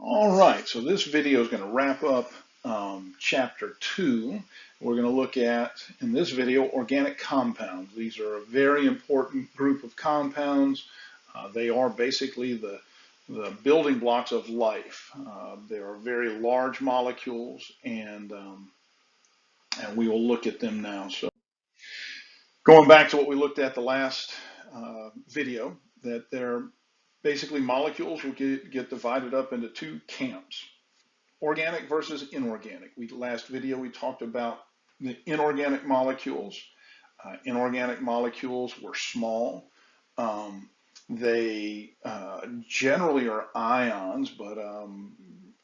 All right, so this video is going to wrap up chapter 2. We're going to look at, in this video, organic compounds. These are a very important group of compounds. They are basically the building blocks of life. They are very large molecules, and we will look at them now. So going back to what we looked at the last video, that they're basically molecules will get divided up into two camps. Organic versus inorganic. Last video we talked about the inorganic molecules. Inorganic molecules were small. They generally are ions, but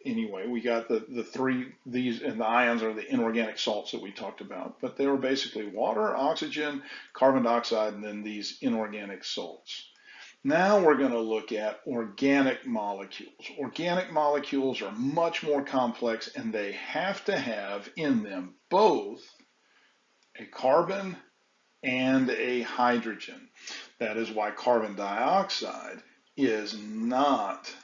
anyway, we got the three, these, and the ions are the inorganic salts that we talked about. But they were basically water, oxygen, carbon dioxide, and then these inorganic salts. Now we're going to look at organic molecules. Organic molecules are much more complex, and they have to have in them both a carbon and a hydrogen. That is why carbon dioxide is not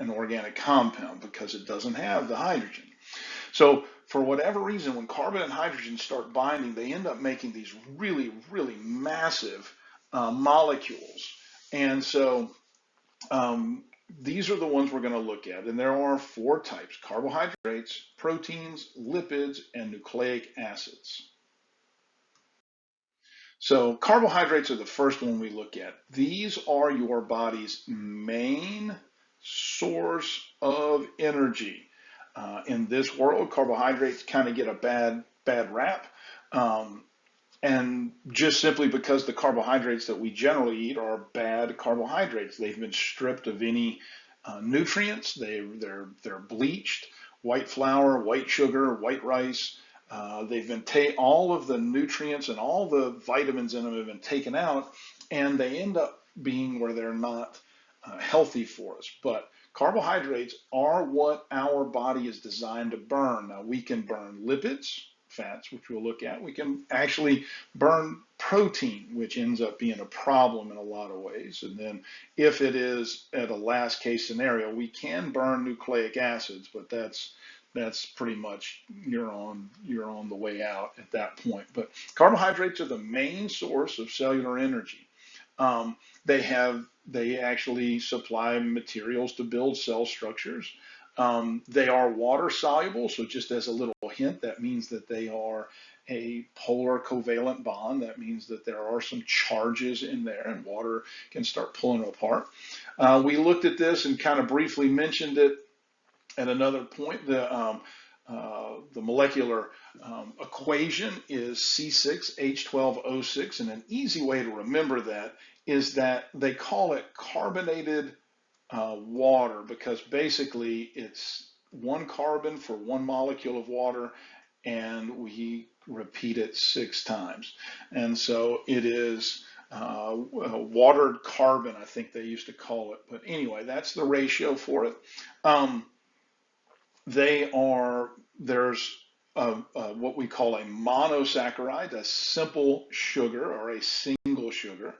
an organic compound, because it doesn't have the hydrogen. So for whatever reason, when carbon and hydrogen start binding, they end up making these really, really massive molecules. And so these are the ones we're going to look at. And there are four types: carbohydrates, proteins, lipids, and nucleic acids. So carbohydrates are the first one we look at. These are your body's main source of energy. In this world, carbohydrates kind of get a bad rap. And just simply because the carbohydrates that we generally eat are bad carbohydrates. They've been stripped of any nutrients. They're bleached. White flour, white sugar, white rice. They've been all of the nutrients and all the vitamins in them have been taken out, and they end up being where they're not healthy for us. But carbohydrates are what our body is designed to burn. Now, we can burn lipids, fats, which we'll look at. We can actually burn protein, which ends up being a problem in a lot of ways. And then if it is at a last case scenario, we can burn nucleic acids, but that's pretty much you're on the way out at that point. But carbohydrates are the main source of cellular energy. They actually supply materials to build cell structures. They are water soluble, so just as a little hint, that means that they are a polar covalent bond. That means that there are some charges in there, and water can start pulling them apart. We looked at this and kind of briefly mentioned it at another point. The molecular equation is C6H12O6, and an easy way to remember that is that they call it carbonated water, because basically it's one carbon for one molecule of water, and we repeat it 6 times. And so it is watered carbon, I think they used to call it. But anyway, that's the ratio for it. There's what we call a monosaccharide, a simple sugar or a single sugar.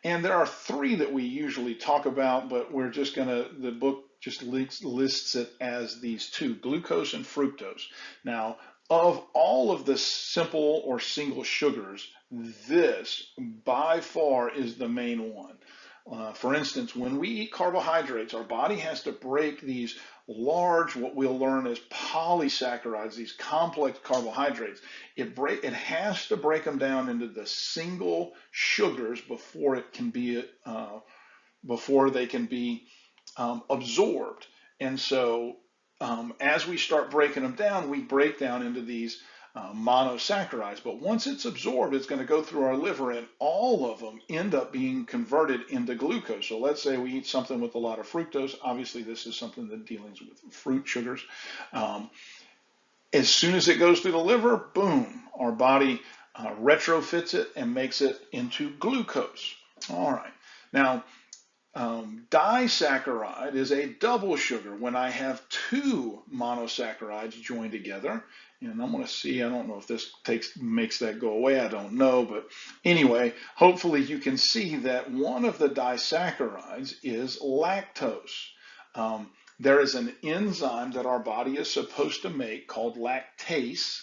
And there are 3 that we usually talk about, but we're just the book just lists it as these 2, glucose and fructose. Now, of all of the simple or single sugars, this by far is the main one. For instance, when we eat carbohydrates, our body has to break these large, what we'll learn as polysaccharides, these complex carbohydrates. It has to break them down into the single sugars before they can be absorbed. And so as we start breaking them down, we break down into these monosaccharides. But once it's absorbed, it's going to go through our liver, and all of them end up being converted into glucose. So let's say we eat something with a lot of fructose. Obviously, this is something that deals with fruit sugars. As soon as it goes through the liver, boom, our body retrofits it and makes it into glucose. All right. Now, disaccharide is a double sugar when I have 2 monosaccharides joined together. And I'm going to see, I don't know if this makes that go away, I don't know. But anyway, hopefully you can see that one of the disaccharides is lactose. There is an enzyme that our body is supposed to make called lactase,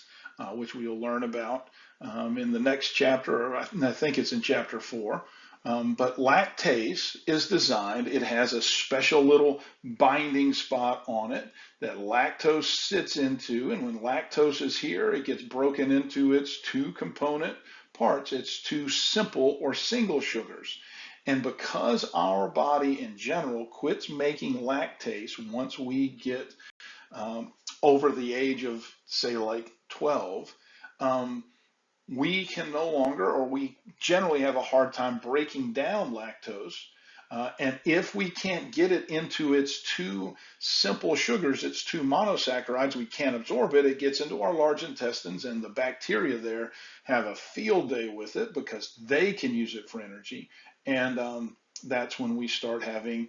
which we'll learn about in the next chapter. I think it's in chapter 4. But lactase is designed, it has a special little binding spot on it that lactose sits into. And when lactose is here, it gets broken into its two component parts, its two simple or single sugars. And because our body in general quits making lactase once we get over the age of, say, like 12, we can no longer, or we generally have a hard time breaking down lactose. And if we can't get it into its two simple sugars, its two monosaccharides, we can't absorb it. It gets into our large intestines, and the bacteria there have a field day with it because they can use it for energy. And that's when we start having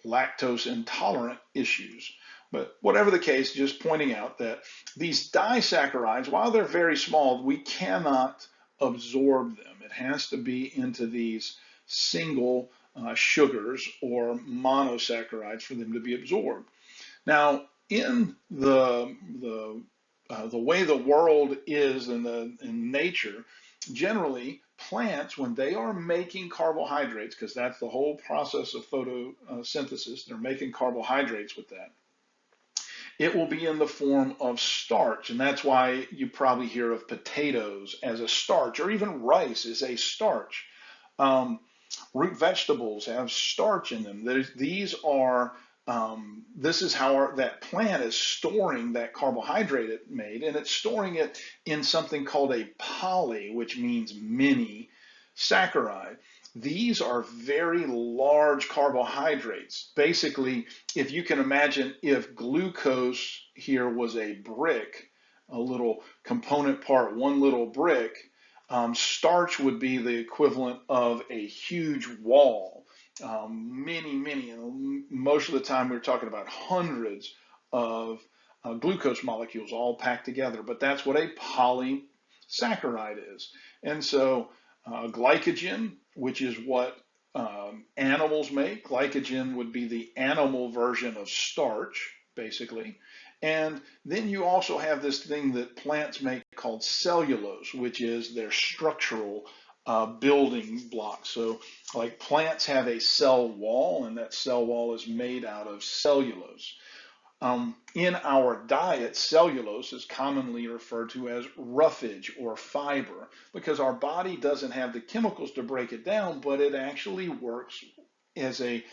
lactose intolerant issues. But whatever the case, just pointing out that these disaccharides, while they're very small, we cannot absorb them. It has to be into these single sugars or monosaccharides for them to be absorbed. Now, in the way the world is in nature, generally plants, when they are making carbohydrates, because that's the whole process of photosynthesis, they're making carbohydrates with that. It will be in the form of starch, and that's why you probably hear of potatoes as a starch, or even rice is a starch. Root vegetables have starch in them. These are this is how that plant is storing that carbohydrate it made, and it's storing it in something called a poly, which means mini saccharide. These are very large carbohydrates. Basically, if you can imagine if glucose here was a brick, a little component part, one little brick, starch would be the equivalent of a huge wall. Many, and most of the time we're talking about hundreds of glucose molecules all packed together, but that's what a polysaccharide is. And so glycogen, which is what animals make, glycogen would be the animal version of starch, basically. And then you also have this thing that plants make called cellulose, which is their structural building blocks. So like plants have a cell wall, and that cell wall is made out of cellulose. In our diet, cellulose is commonly referred to as roughage or fiber because our body doesn't have the chemicals to break it down, but it actually works as a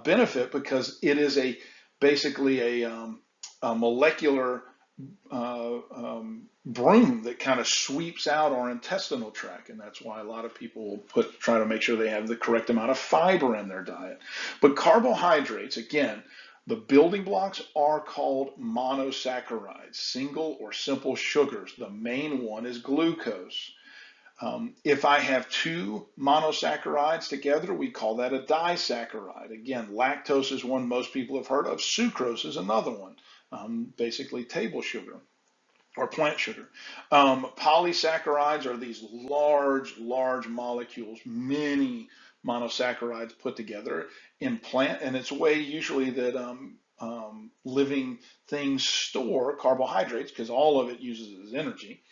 benefit because it is basically a molecular broom that kind of sweeps out our intestinal tract, and that's why a lot of people will try to make sure they have the correct amount of fiber in their diet. But carbohydrates, again, the building blocks are called monosaccharides, single or simple sugars. The main one is glucose. If I have two monosaccharides together, we call that a disaccharide. Again, lactose is one most people have heard of. Sucrose is another one, basically table sugar or plant sugar. Polysaccharides are these large molecules, many monosaccharides put together in plant, and it's a way usually that living things store carbohydrates because all of it uses it as energy.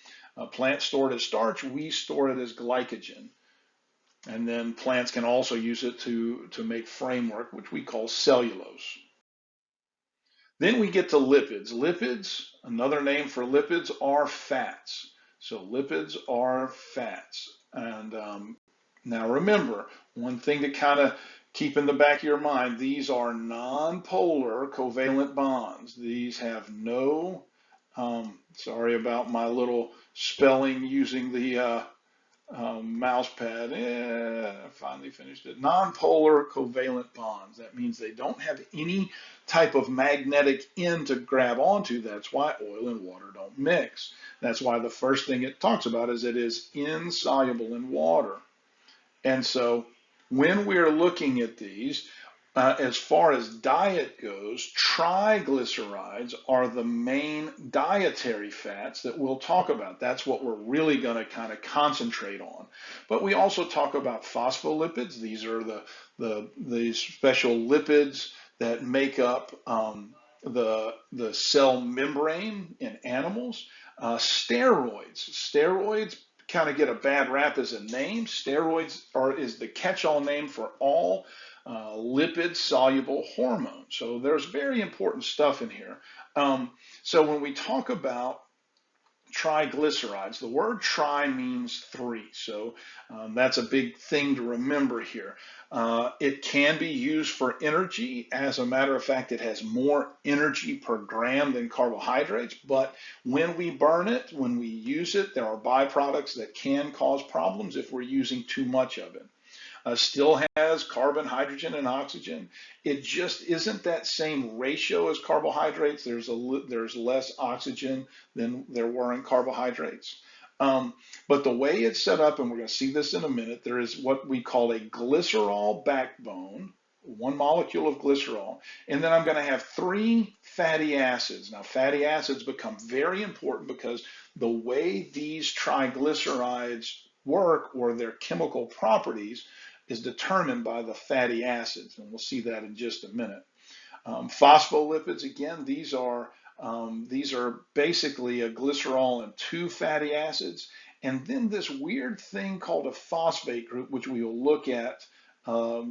Plants store it as starch, we store it as glycogen. And then plants can also use it to make framework, which we call cellulose. Then we get to lipids. Lipids, another name for lipids, are fats. So lipids are fats. And now remember, one thing to kind of keep in the back of your mind, these are non-polar covalent bonds. These have no, sorry about my little spelling using the mouse pad. I finally finished it. Non-polar covalent bonds. That means they don't have any type of magnetic end to grab onto. That's why oil and water don't mix. That's why the first thing it talks about is it is insoluble in water. And so when we're looking at these, as far as diet goes, triglycerides are the main dietary fats that we'll talk about. That's what we're really going to kind of concentrate on. But we also talk about phospholipids. These are the special lipids that make up the cell membrane in animals. Steroids kind of get a bad rap as a name. Steroids is the catch-all name for all lipid soluble hormones. So there's very important stuff in here. So when we talk about triglycerides. The word tri means three, so that's a big thing to remember here. It can be used for energy. As a matter of fact, it has more energy per gram than carbohydrates, but when we burn it, when we use it, there are byproducts that can cause problems if we're using too much of it. Still has carbon, hydrogen, and oxygen. It just isn't that same ratio as carbohydrates. There's less oxygen than there were in carbohydrates. But the way it's set up, and we're going to see this in a minute, there is what we call a glycerol backbone, one molecule of glycerol, and then I'm going to have three fatty acids. Now, fatty acids become very important because the way these triglycerides work, or their chemical properties, is determined by the fatty acids, and we'll see that in just a minute. Phospholipids, again, these are basically a glycerol and two fatty acids, and then this weird thing called a phosphate group, which we will look at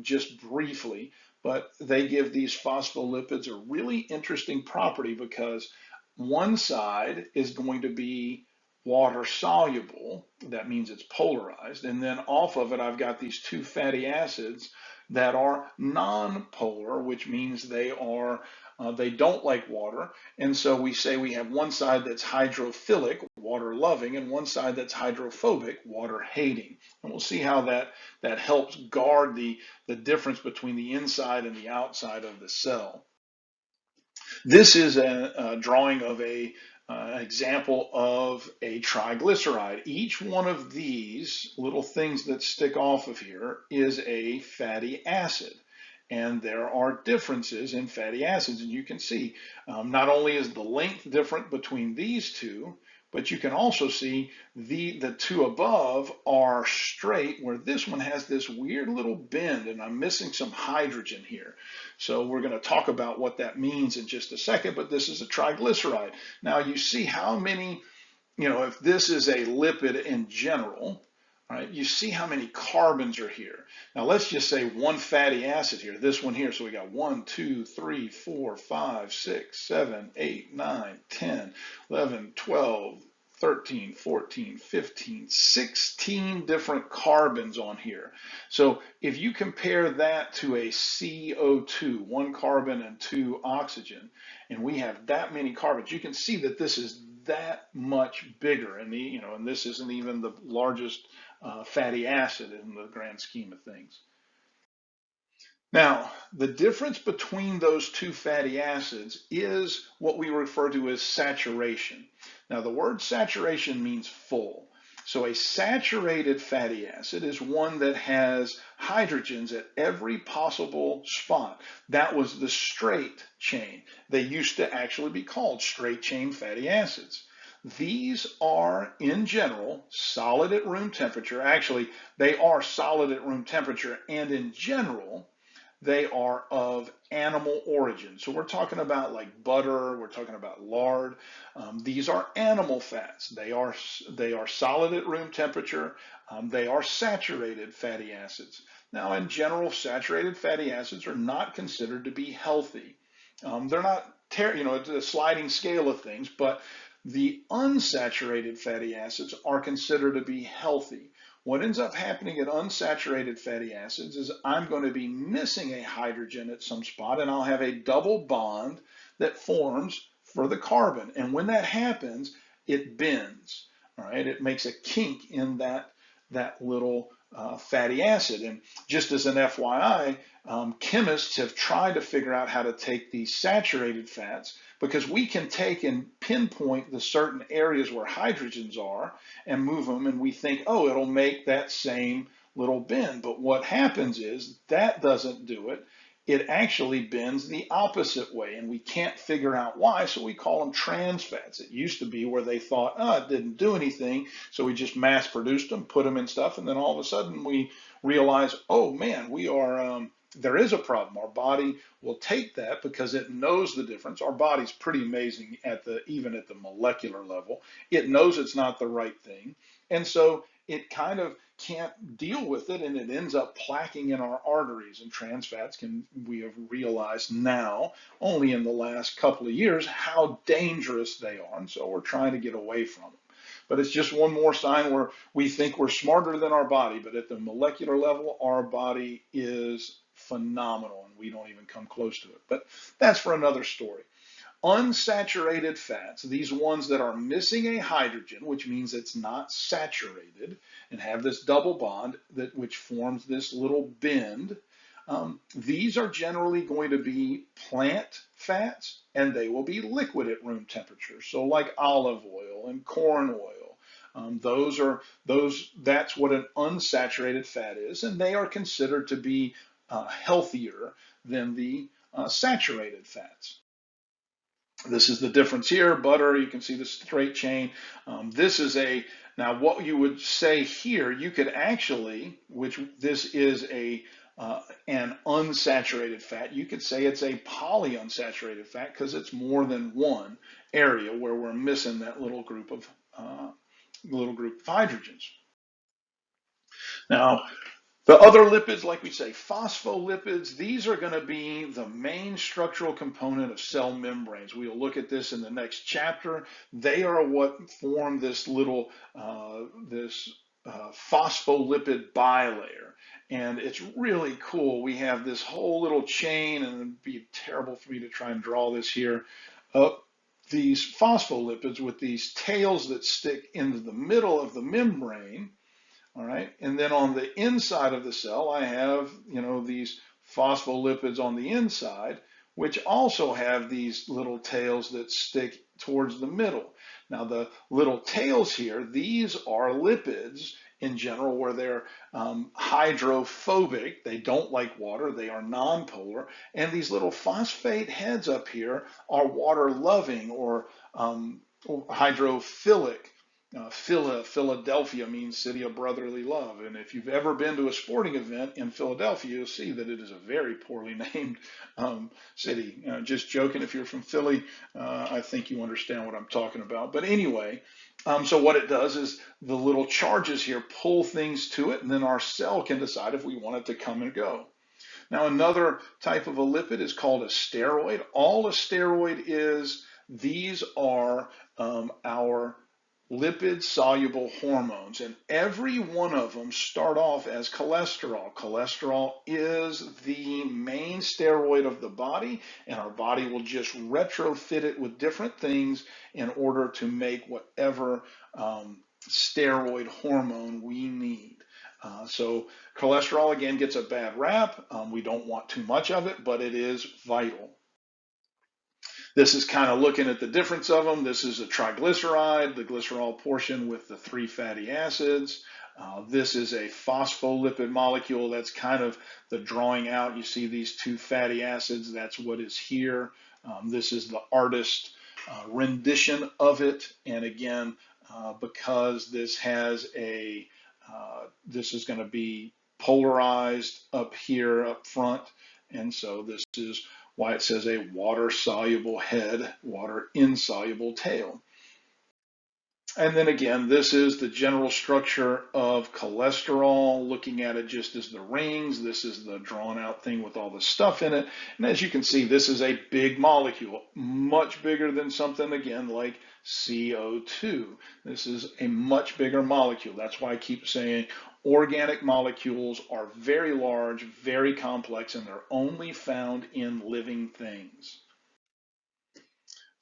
just briefly. But they give these phospholipids a really interesting property because one side is going to be water soluble. That means it's polarized. And then off of it, I've got these two fatty acids that are non-polar, which means they don't like water. And so we say we have one side that's hydrophilic, water loving, and one side that's hydrophobic, water hating. And we'll see how that helps guard the difference between the inside and the outside of the cell. This is a drawing of a example of a triglyceride. Each one of these little things that stick off of here is a fatty acid. And there are differences in fatty acids. And you can see not only is the length different between these two, but you can also see the two above are straight, where this one has this weird little bend, and I'm missing some hydrogen here. So we're going to talk about what that means in just a second, but this is a triglyceride. Now you see how many, if this is a lipid in general, right, you see how many carbons are here. Now let's just say one fatty acid here, this one here. So we got 1, 2, 3, 4, 5, 6, 7, 8, 9, 10, 11, 12, 13, 14, 15, 16 different carbons on here. So if you compare that to a CO2, one carbon and two oxygen, and we have that many carbons, you can see that this is that much bigger, and and this isn't even the largest fatty acid in the grand scheme of things. Now, the difference between those two fatty acids is what we refer to as saturation. Now, the word saturation means full. So a saturated fatty acid is one that has hydrogens at every possible spot. That was the straight chain. They used to actually be called straight chain fatty acids. These are, in general, solid at room temperature. Actually, they are solid at room temperature, and in general, they are of animal origin. So we're talking about like butter, we're talking about lard. These are animal fats. They are solid at room temperature. They are saturated fatty acids. Now, in general, saturated fatty acids are not considered to be healthy. They're not, it's a sliding scale of things, but the unsaturated fatty acids are considered to be healthy. What ends up happening at unsaturated fatty acids is I'm going to be missing a hydrogen at some spot, and I'll have a double bond that forms for the carbon. And when that happens, it bends. All right, it makes a kink in that little fatty acid. And just as an FYI, chemists have tried to figure out how to take these saturated fats, because we can take and pinpoint the certain areas where hydrogens are and move them, and we think, oh, it'll make that same little bend. But what happens is that doesn't do it. It actually bends the opposite way, and we can't figure out why, so we call them trans fats. It used to be where they thought, oh, it didn't do anything, so we just mass produced them, put them in stuff, and then all of a sudden we realize, oh man, we are there is a problem. Our body will take that because it knows the difference. Our body's pretty amazing even at the molecular level. It knows it's not the right thing. And so it kind of can't deal with it, and it ends up plaquing in our arteries. And trans fats we have realized now, only in the last couple of years, how dangerous they are. And so we're trying to get away from them. But it's just one more sign where we think we're smarter than our body, but at the molecular level, our body is phenomenal, and we don't even come close to it. But that's for another story. Unsaturated fats, these ones that are missing a hydrogen, which means it's not saturated, and have this double bond which forms this little bend, these are generally going to be plant fats, and they will be liquid at room temperature. So like olive oil and corn oil. That's what an unsaturated fat is, and they are considered to be healthier than the saturated fats. This is the difference here. Butter, you can see the straight chain. Now what you would say here, you could actually, this is an unsaturated fat, you could say it's a polyunsaturated fat because it's more than one area where we're missing that little group of hydrogens. Now, the other lipids, like we say, phospholipids, these are going to be the main structural component of cell membranes. We'll look at this in the next chapter. They are what form this little, phospholipid bilayer. And it's really cool. We have this whole little chain, and it'd be terrible for me to try and draw this here, these phospholipids with these tails that stick into the middle of the membrane. All right, and then on the inside of the cell, I have, these phospholipids on the inside, which also have these little tails that stick towards the middle. Now, the little tails here, these are lipids in general, where they're hydrophobic. They don't like water. They are nonpolar. And these little phosphate heads up here are water-loving or hydrophilic. Philadelphia means city of brotherly love. And if you've ever been to a sporting event in Philadelphia, you'll see that it is a very poorly named city. Just joking, if you're from Philly, I think you understand what I'm talking about. But anyway, so what it does is the little charges here pull things to it, and then our cell can decide if we want it to come and go. Now, another type of a lipid is called a steroid. All a steroid is, these are our lipid-soluble hormones, and every one of them start off as cholesterol. Cholesterol is the main steroid of the body, and our body will just retrofit it with different things in order to make whatever steroid hormone we need. So cholesterol, again, gets a bad rap. We don't want too much of it, but it is vital. This is kind of looking at the difference of them. This is a triglyceride, the glycerol portion with the 3 fatty acids. This is a phospholipid molecule. That's kind of the drawing out. You see these 2 fatty acids. That's what is here. This is the artist rendition of it. And again, because this has this is going to be polarized up here up front. And so this is why it says a water-soluble head, water-insoluble tail. And then again, this is the general structure of cholesterol, looking at it just as the rings. This is the drawn out thing with all the stuff in it. And as you can see, this is a big molecule, much bigger than something, again, like CO2. This is a much bigger molecule. That's why I keep saying organic molecules are very large, very complex, and they're only found in living things.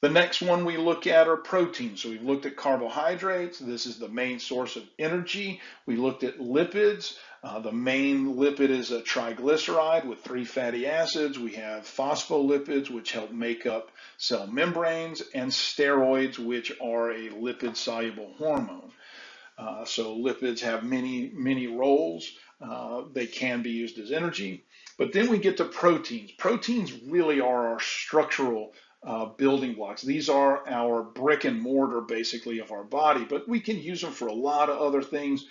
The next one we look at are proteins. So we've looked at carbohydrates. This is the main source of energy. We looked at lipids. The main lipid is a triglyceride with 3 fatty acids. We have phospholipids, which help make up cell membranes, and steroids, which are a lipid-soluble hormone. So lipids have many, many roles. They can be used as energy. But then we get to proteins. Proteins really are our structural building blocks. These are our brick and mortar, basically, of our body, but we can use them for a lot of other things.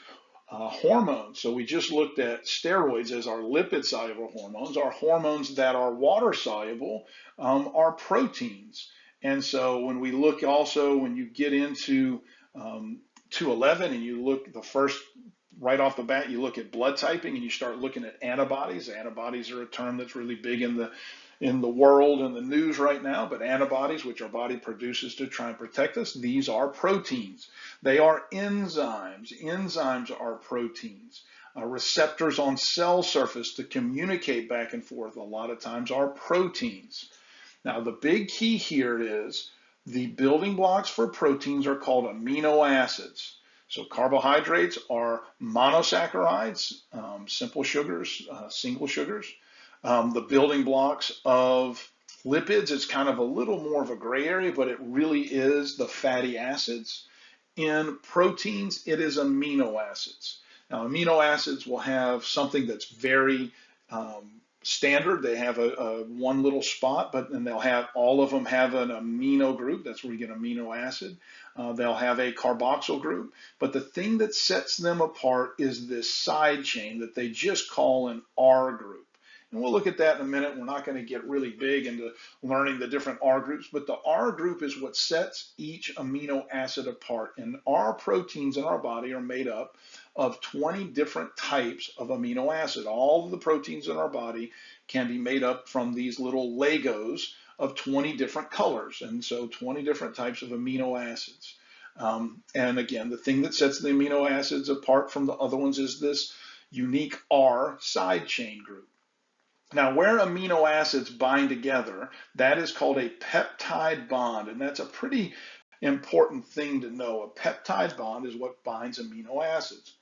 Hormones. So we just looked at steroids as our lipid soluble hormones. Our hormones that are water soluble are proteins. And so when we look also, when you get into 211 and you look the first right off the bat, you look at blood typing and you start looking at antibodies. Antibodies are a term that's really big in the world and the news right now, but antibodies, which our body produces to try and protect us, these are proteins. They are enzymes. Enzymes are proteins. Receptors on cell surface to communicate back and forth a lot of times are proteins. Now, the big key here is the building blocks for proteins are called amino acids. So carbohydrates are monosaccharides, simple sugars, single sugars. The building blocks of lipids, it's kind of a little more of a gray area, but it really is the fatty acids. In proteins, it is amino acids. Now, amino acids will have something that's very standard. They have a one little spot, but then they'll have all of them have an amino group. That's where you get amino acid. They'll have a carboxyl group. But the thing that sets them apart is this side chain that they just call an R group. And we'll look at that in a minute. We're not going to get really big into learning the different R groups, but the R group is what sets each amino acid apart. And our proteins in our body are made up of 20 different types of amino acid. All of the proteins in our body can be made up from these little Legos of 20 different colors. And so 20 different types of amino acids. And again, the thing that sets the amino acids apart from the other ones is this unique R side chain group. Now, where amino acids bind together, that is called a peptide bond, and that's a pretty important thing to know. A peptide bond is what binds amino acids.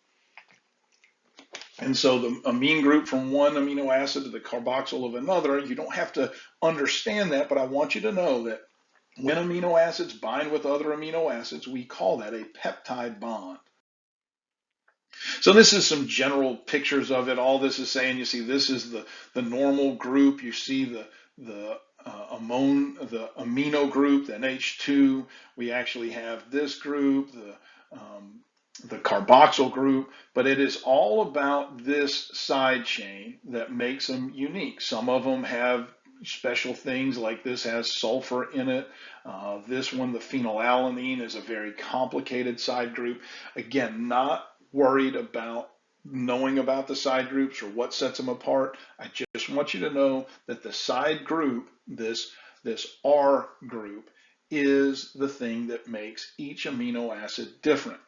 And so the amine group from one amino acid to the carboxyl of another, you don't have to understand that, but I want you to know that when amino acids bind with other amino acids, we call that a peptide bond. So this is some general pictures of it. All this is saying, you see, this is the normal group. You see the amino group, the NH2. We actually have this group, the carboxyl group, but it is all about this side chain that makes them unique. Some of them have special things, like this has sulfur in it. This one, the phenylalanine, is a very complicated side group. Again, not worried about knowing about the side groups or what sets them apart. I just want you to know that the side group, this R group, is the thing that makes each amino acid different.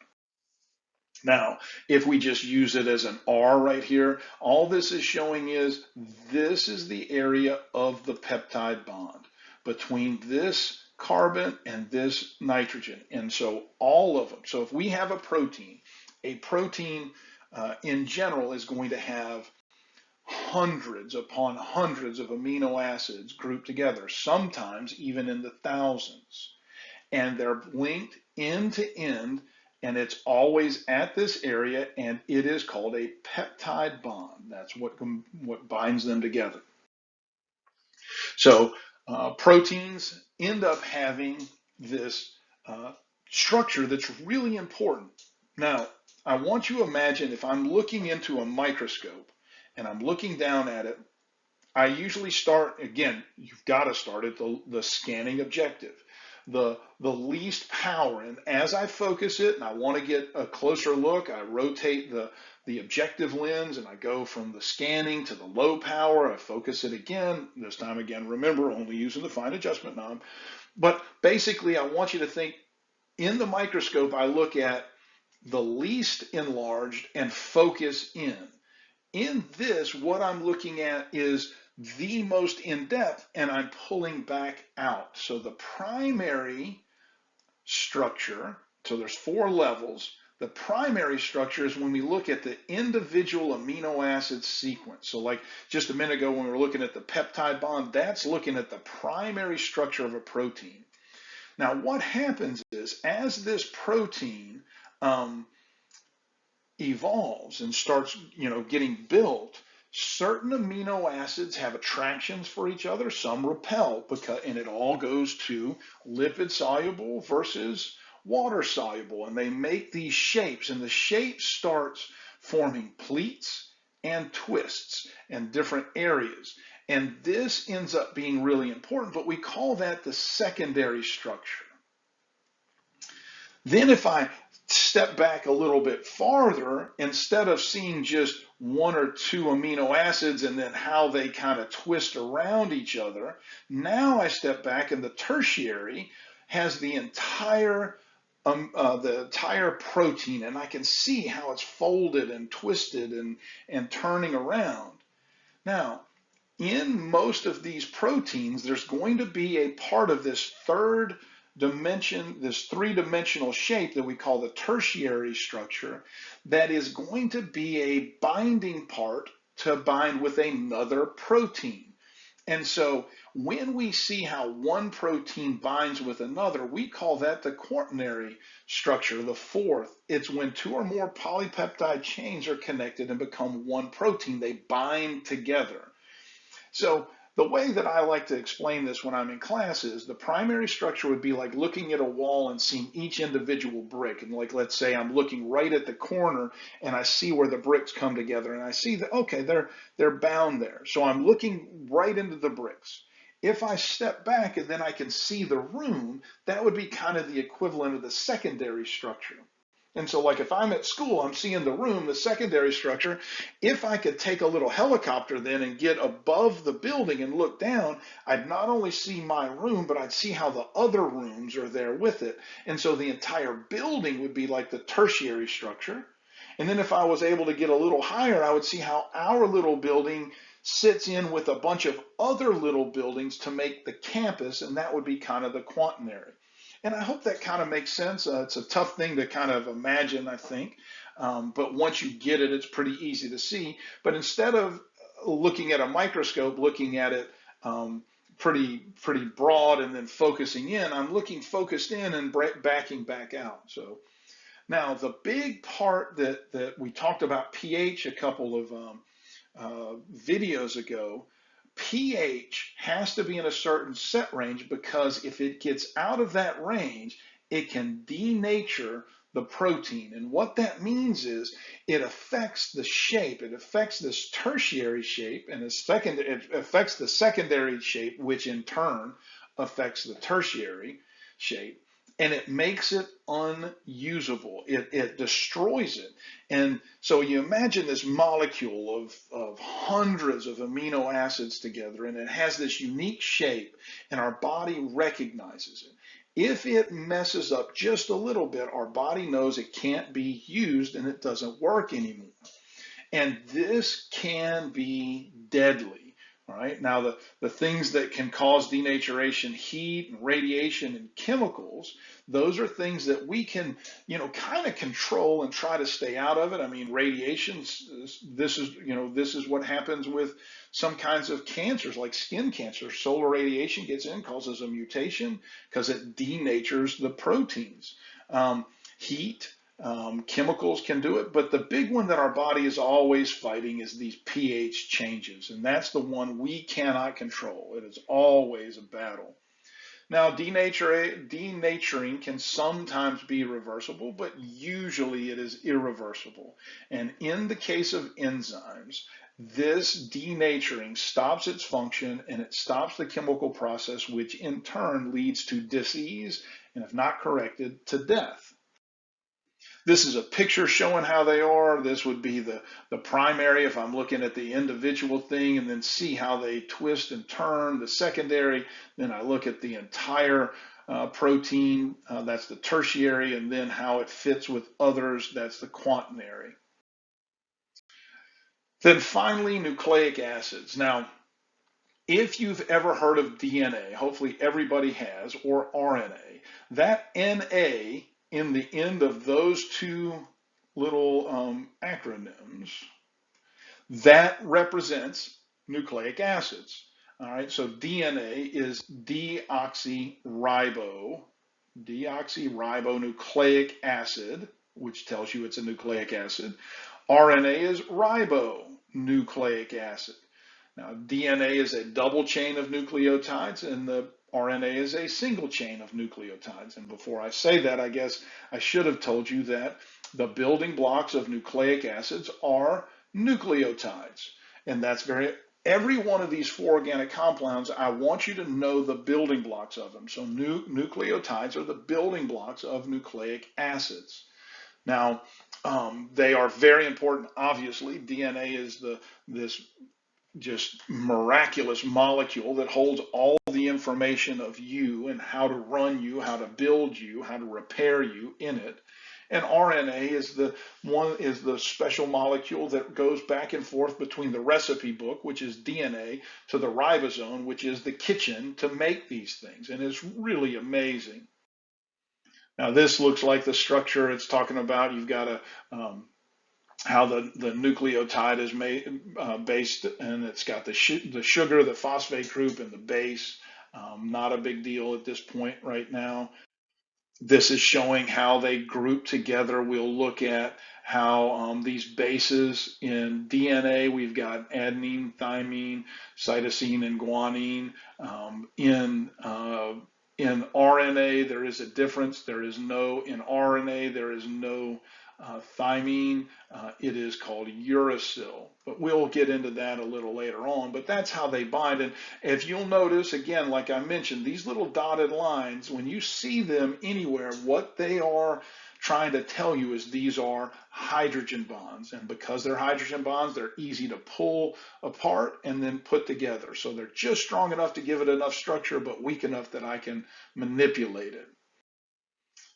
Now, if we just use it as an R right here, all this is showing is this is the area of the peptide bond between this carbon and this nitrogen. And so all of them, so if we have a protein in general is going to have hundreds upon hundreds of amino acids grouped together, sometimes even in the thousands. And they're linked end to end, and it's always at this area, and it is called a peptide bond. That's what binds them together. So proteins end up having this structure that's really important. Now, I want you to imagine if I'm looking into a microscope and I'm looking down at it, I usually start, again, you've got to start at the scanning objective, the least power. And as I focus it and I want to get a closer look, I rotate the objective lens and I go from the scanning to the low power. I focus it again, this time again, remember, only using the fine adjustment knob. But basically, I want you to think in the microscope, I look at the least enlarged and focus in. In this, what I'm looking at is the most in-depth, and I'm pulling back out. So the primary structure, so there's 4 levels. The primary structure is when we look at the individual amino acid sequence. So like just a minute ago when we were looking at the peptide bond, that's looking at the primary structure of a protein. Now what happens is as this protein evolves and starts, getting built, certain amino acids have attractions for each other, some repel, and it all goes to lipid soluble versus water soluble, and they make these shapes, and the shape starts forming pleats and twists and different areas. And this ends up being really important, but we call that the secondary structure. Then if I step back a little bit farther, instead of seeing just one or two amino acids and then how they kind of twist around each other, now I step back and the tertiary has the entire protein, and I can see how it's folded and twisted and turning around. Now, in most of these proteins, there's going to be a part of this third dimension, this three-dimensional shape that we call the tertiary structure, that is going to be a binding part to bind with another protein. And so when we see how one protein binds with another, we call that the quaternary structure, the fourth. It's when two or more polypeptide chains are connected and become one protein. They bind together. So the way that I like to explain this when I'm in class is the primary structure would be like looking at a wall and seeing each individual brick. And like, let's say I'm looking right at the corner and I see where the bricks come together and I see that, okay, they're bound there. So I'm looking right into the bricks. If I step back and then I can see the room, that would be kind of the equivalent of the secondary structure. And so like if I'm at school, I'm seeing the room, the secondary structure. If I could take a little helicopter then and get above the building and look down, I'd not only see my room, but I'd see how the other rooms are there with it. And so the entire building would be like the tertiary structure. And then if I was able to get a little higher, I would see how our little building sits in with a bunch of other little buildings to make the campus, and that would be kind of the quaternary. And I hope that kind of makes sense. It's a tough thing to kind of imagine, I think. But once you get it, it's pretty easy to see. But instead of looking at a microscope, looking at it pretty broad and then focusing in, I'm looking focused in and backing back out. So now the big part that we talked about pH a couple of videos ago, pH has to be in a certain set range because if it gets out of that range, it can denature the protein. And what that means is it affects the shape. It affects this tertiary shape, and it affects the secondary shape, which in turn affects the tertiary shape. And it makes it unusable. It destroys it. And so you imagine this molecule of hundreds of amino acids together, and it has this unique shape, and our body recognizes it. If it messes up just a little bit, our body knows it can't be used and it doesn't work anymore. And this can be deadly. All right. Now, the things that can cause denaturation, heat and radiation and chemicals, those are things that we can, kind of control and try to stay out of it. I mean, radiation, this is what happens with some kinds of cancers like skin cancer. Solar radiation gets in, causes a mutation because it denatures the proteins. Heat, chemicals can do it, but the big one that our body is always fighting is these pH changes, and that's the one we cannot control. It is always a battle. Now, denaturing can sometimes be reversible, but usually it is irreversible. And in the case of enzymes, this denaturing stops its function and it stops the chemical process, which in turn leads to disease and, if not corrected, to death. This is a picture showing how they are. This would be the primary if I'm looking at the individual thing and then see how they twist and turn. The secondary, then I look at the entire protein, that's the tertiary, and then how it fits with others, that's the quaternary. Then finally, nucleic acids. Now, if you've ever heard of DNA, hopefully everybody has, or RNA, that NA in the end of those two little acronyms, that represents nucleic acids. All right, so DNA is deoxyribonucleic acid, which tells you it's a nucleic acid. RNA is ribonucleic acid. Now, DNA is a double chain of nucleotides, and the RNA is a single chain of nucleotides. And before I say that, I guess I should have told you that The building blocks of nucleic acids are nucleotides. And that's every one of these four organic compounds, I want you to know the building blocks of them. So nucleotides are the building blocks of nucleic acids. Now, they are very important, obviously. DNA is this just miraculous molecule that holds all the information of you and how to run you, how to build you, how to repair you in it. And RNA is the special molecule that goes back and forth between the recipe book, which is DNA, to the ribosome, which is the kitchen to make these things. And it's really amazing. Now this looks like the structure it's talking about. You've got how the nucleotide is made based, and it's got the sugar, the phosphate group, and the base. Not a big deal at this point right now. This is showing how they group together. We'll look at how these bases in DNA, we've got adenine, thymine, cytosine, and guanine. In RNA, there is a difference. In RNA, there is no thymine. It is called uracil, but we'll get into that a little later on. But that's how they bind. And if you'll notice, again, like I mentioned, these little dotted lines, when you see them anywhere, what they are trying to tell you is these are hydrogen bonds. And because they're hydrogen bonds, they're easy to pull apart and then put together. So they're just strong enough to give it enough structure, but weak enough that I can manipulate it.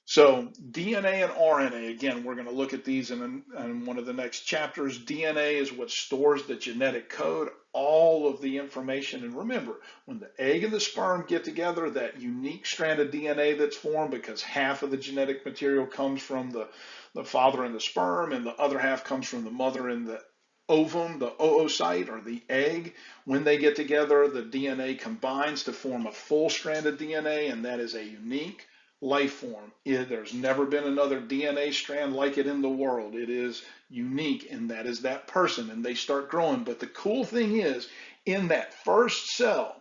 So DNA and RNA, again, we're going to look at these in one of the next chapters. DNA is what stores the genetic code, all of the information. And remember, when the egg and the sperm get together, that unique strand of DNA that's formed, because half of the genetic material comes from the father and the sperm, and the other half comes from the mother and the ovum, the oocyte, or the egg. When they get together, the DNA combines to form a full strand of DNA, and that is a unique life form. There's never been another DNA strand like it in the world. It is unique, and that is that person, and they start growing. But the cool thing is, in that first cell,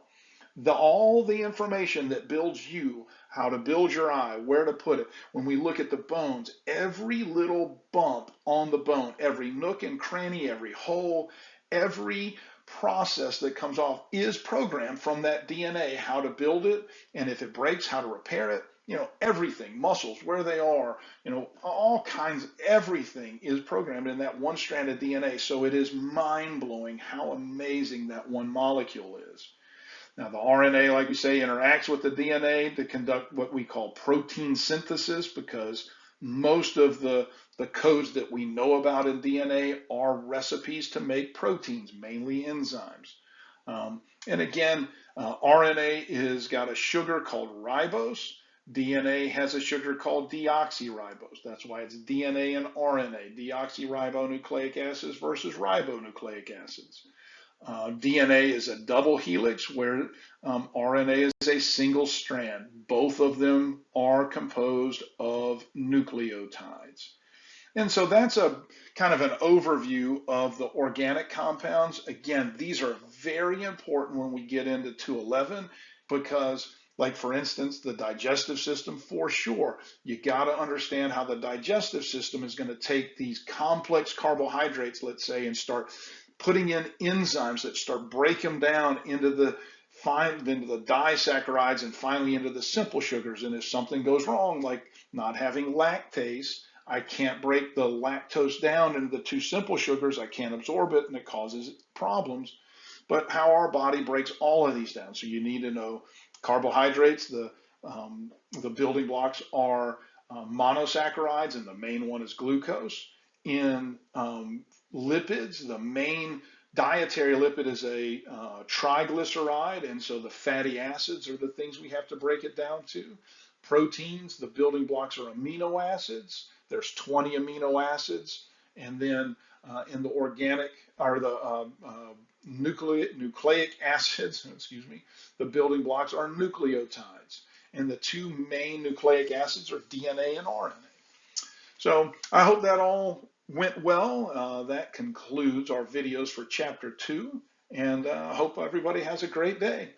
all the information that builds you, how to build your eye, where to put it. When we look at the bones, every little bump on the bone, every nook and cranny, every hole, every process that comes off is programmed from that DNA, how to build it, and if it breaks, how to repair it. Everything, muscles, where they are, all kinds, everything is programmed in that one strand of DNA. So it is mind-blowing how amazing that one molecule is. Now, the RNA, like we say, interacts with the DNA to conduct what we call protein synthesis, because most of the codes that we know about in DNA are recipes to make proteins, mainly enzymes. And again, RNA is got a sugar called ribose. DNA has a sugar called deoxyribose. That's why it's DNA and RNA, deoxyribonucleic acids versus ribonucleic acids. DNA is a double helix, where RNA is a single strand. Both of them are composed of nucleotides. And so that's a kind of an overview of the organic compounds. Again, these are very important when we get into 211, because, like for instance, the digestive system, for sure, you got to understand how the digestive system is going to take these complex carbohydrates, let's say, and start putting in enzymes that start break them down into the disaccharides and finally into the simple sugars. And if something goes wrong, like not having lactase, I can't break the lactose down into the two simple sugars. I can't absorb it, and it causes problems. But how our body breaks all of these down. So you need to know carbohydrates. The building blocks are monosaccharides, and the main one is glucose. In lipids, the main dietary lipid is a triglyceride, and so the fatty acids are the things we have to break it down to. Proteins, the building blocks are amino acids. There's 20 amino acids, and then in the organic, or the nucleic acids, excuse me, the building blocks are nucleotides, and the two main nucleic acids are DNA and RNA. So I hope that all went well. That concludes our videos for chapter 2, and I hope everybody has a great day.